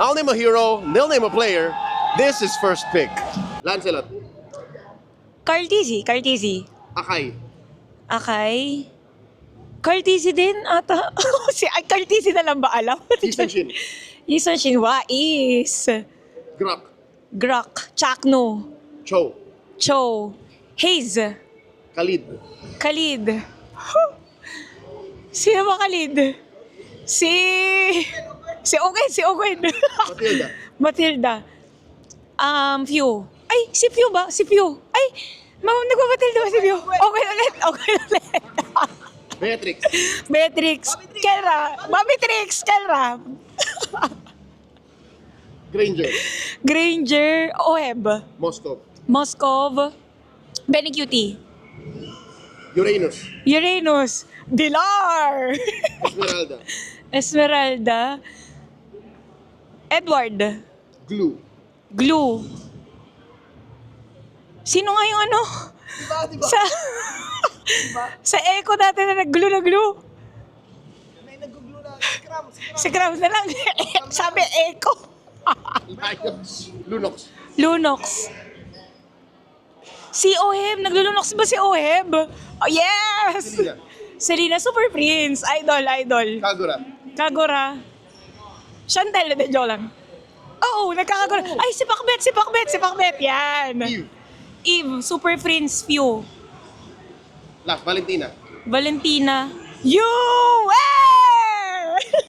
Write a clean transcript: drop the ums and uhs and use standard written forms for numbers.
I'll name a hero, they'll name a player. This is first pick. Lancelot. Cartesi. Cartesi. Akai. Akay. Cartesi din ata. Ay, Cartesi na lang ba alam? Ethan Shin. Yisan Shinwa is Grok. Grok. Chakno. Cho. Cho. Haze. Khalid. Khalid. Sino ba Khalid? Si Owen, si Owen. Matilda. Matilda. Few. Ay, si Few ba? Si Few. Ay, nagmatilda ba si Few? Okay ulit, okay ulit. Beatrix. Beatrix. Kelra. Babitrix. Kelra. Granger. Granger. Oeb. Moskov. Moskov. Benny Cutie. Uranus. Uranus. Dilar. Esmeralda. Esmeralda. Edward. Glue. Glue. Sino nga yung ano? Diba? Sa Echo dati na nag-glue na glue. May nag-glue na. Si Krams na lang. Sabi Echo. Lions. Lunox. Lunox. Si Oheb. Naglunox ba si Oheb? Oh, yes! Selena. Selena, Super Prince. Idol, idol. Kagura. Kagura. Chantel, de joke lang. Oo, nagkakagura. Ay, si Pakbet, si Pakbet, si Pakbet. Yan. Eve. Eve, Super Prince, Few. Valentina. Valentina. You!